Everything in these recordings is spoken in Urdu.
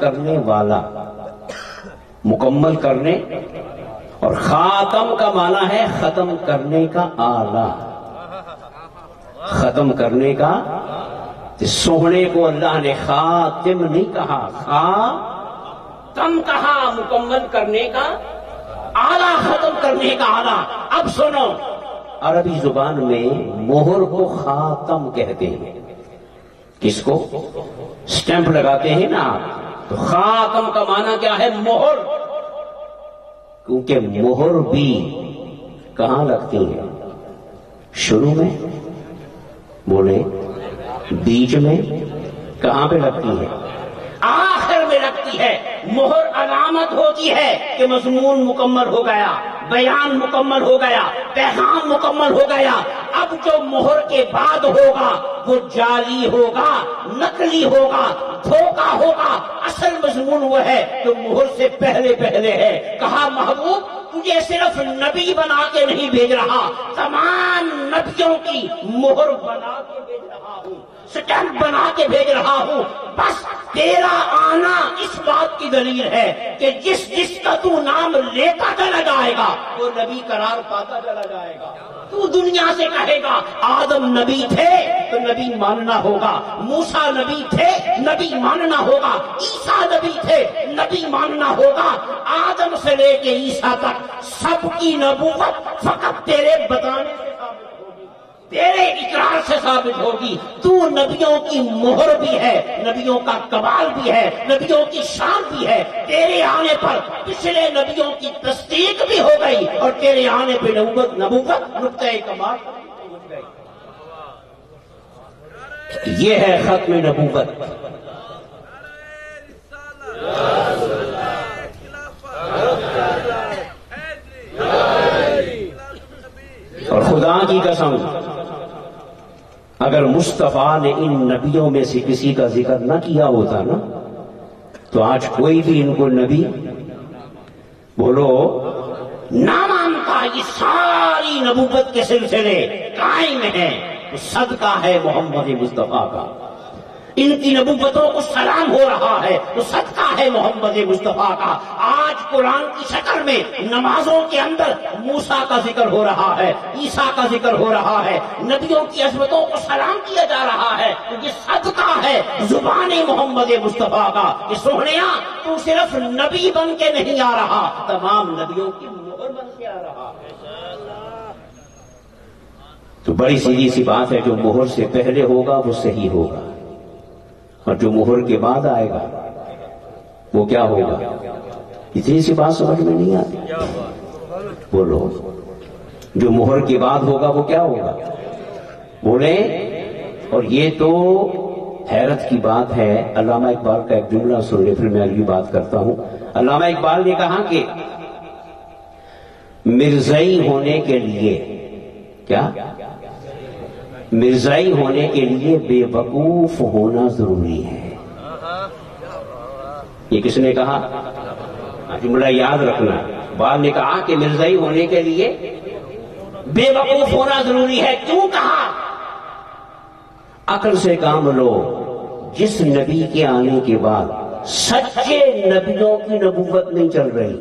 کرنے والا، مکمل کرنے، اور خاتم کا معنی ہے ختم کرنے کا آلہ، ختم کرنے کا۔ سونے کو اللہ نے خاتم نہیں کہا، خاتم کہا، مکمل کرنے کا آلہ، ختم کرنے کا آلہ۔ اب سنو، عربی زبان میں مہر کو خاتم کہتے ہیں۔ کس کو؟ سٹیمپ لگاتے ہیں نا آپ، تو خاتم کا معنی کیا ہے؟ مہر۔ کیونکہ مہر بھی کہاں لگتی ہے؟ شروع میں بولے، بیچ میں، کہاں پہ لگتی ہے؟ آخر میں لگتی ہے۔ مہر علامت ہوتی ہے کہ مضمون مکمل ہو گیا، بیان مکمل ہو گیا، پیغام مکمل ہو گیا۔ اب جو مہر کے بعد ہوگا وہ جعلی ہوگا، نقلی ہوگا، دھوکہ ہوگا۔ اصل مضمون وہ ہے جو مہر سے پہلے پہلے ہے۔ کہا محبوب تجھے صرف نبی بنا کے نہیں بھیج رہا، تمام نبیوں کی مہر بنا کے بھیج رہا ہوں، سٹیمپ بنا کے بھیج رہا ہوں۔ بس تیرا آنا اس بات کی دلیل ہے کہ جس جس کا تو نام لیتا چلا جائے گا وہ نبی قرار پاتا چلا جائے گا۔ تو دنیا سے کہے گا آدم نبی تھے تو نبی ماننا ہوگا، موسیٰ نبی تھے نبی ماننا ہوگا، عیسیٰ نبی تھے نبی ماننا ہوگا۔ آدم سے لے کے عیسیٰ تک سب کی نبوت فقط تیرے بتانے سے ثابت ہوگی، تیرے اقرار سے ثابت ہوگی۔ تو نبیوں کی مہر بھی ہے، نبیوں کا کمال بھی ہے، نبیوں کی شان بھی ہے۔ تیرے آنے پر پچھلے نبیوں کی تصدیق بھی ہو گئی اور تیرے آنے پہ نبوت نقطۂ کمال پہنچ گئی۔ یہ ہے ختم نبوت۔ اور خدا کی قسم اگر مصطفیٰ نے ان نبیوں میں سے کسی کا ذکر نہ کیا ہوتا نا تو آج کوئی بھی ان کو نبی بولو نہ مانتا۔ یہ ساری نبوت کے سلسلے قائم ہیں، تو صدقہ ہے محمد مصطفیٰ کا۔ ان کی نبوتوں کو سلام ہو رہا ہے تو صدقہ ہے محمد مصطفیٰ کا۔ آج قرآن کی شکل میں نمازوں کے اندر موسیٰ کا ذکر ہو رہا ہے، عیسیٰ کا ذکر ہو رہا ہے، نبیوں کی عظمتوں کو سلام کیا جا رہا ہے، تو یہ صدقہ ہے زبان محمد مصطفیٰ کا کہ سوہنیا تو صرف نبی بن کے نہیں آ رہا، تمام نبیوں کی مہر بن کے آ رہا ہے۔ تو بڑی سیدھی سی بات ہے، جو مہر سے پہلے ہوگا وہ صحیح ہوگا، اور جو مہر کے بعد آئے گا وہ کیا ہوگا؟ اتنی سی بات سمجھ میں نہیں آتی؟ بولو، جو مہر کے بعد ہوگا وہ کیا ہوگا؟ بولیں۔ اور یہ تو حیرت کی بات ہے۔ علامہ اقبال کا ایک جملہ سن لے، پھر میں اگلی بات کرتا ہوں۔ علامہ اقبال نے کہا کہ مرزائی ہونے کے لیے کیا؟ مرزائی ہونے کے لیے بے وقوف ہونا ضروری ہے۔ یہ کس نے کہا؟ جملہ یاد رکھنا۔ اقبال نے کہا کہ مرزائی ہونے کے لیے بے وقوف ہونا ضروری ہے۔ کیوں کہا؟ عقل سے کام لو، جس نبی کے آنے کے بعد سچے نبیوں کی نبوت نہیں چل رہی۔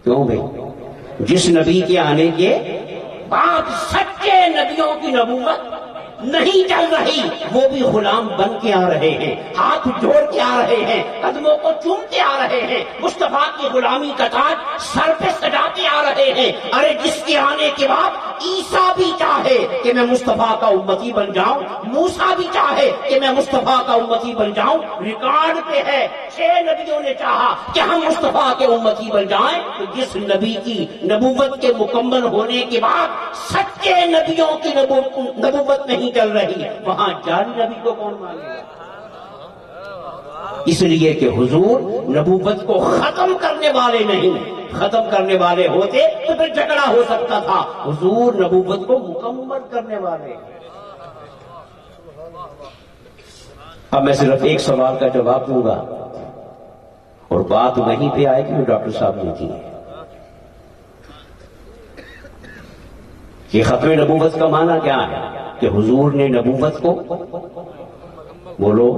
کیوں بھائی؟ جس نبی کے آنے کے بعد سچے نبیوں کی نبوت نہیں چل رہی، وہ بھی غلام بن کے آ رہے ہیں، ہاتھ جوڑ کے آ رہے ہیں، قدموں کو چومتے آ رہے ہیں، مصطفیٰ کی غلامی کا تاج سر پہ سجاتے آ رہے ہیں۔ ارے جس کے آنے کے بعد عیسیٰ بھی چاہے کہ میں مصطفیٰ کا امتی بن جاؤں، موسیٰ بھی چاہے کہ میں مصطفیٰ کا امتی بن جاؤں، ریکارڈ پہ ہے 6 نبیوں نے چاہا کہ ہم مصطفیٰ کے امتی بن جائیں۔ تو جس نبی کی نبوت کے مکمل ہونے کے بعد سچے نبیوں کی نبوت نہیں چل رہی، وہاں جعلی نبی کو کون مانے گا؟ اس لیے کہ حضور نبوت کو ختم کرنے والے نہیں، ختم کرنے والے ہوتے تو پھر جھگڑا ہو سکتا تھا۔ حضور نبوت کو مکمل کرنے والے۔ اب میں صرف ایک سوال کا جواب دوں گا اور بات وہیں پہ آئے گی جو ڈاکٹر صاحب نے کی ہے کہ ختم نبوت کا معنی کیا ہے؟ کہ حضور نے نبوت کو بولو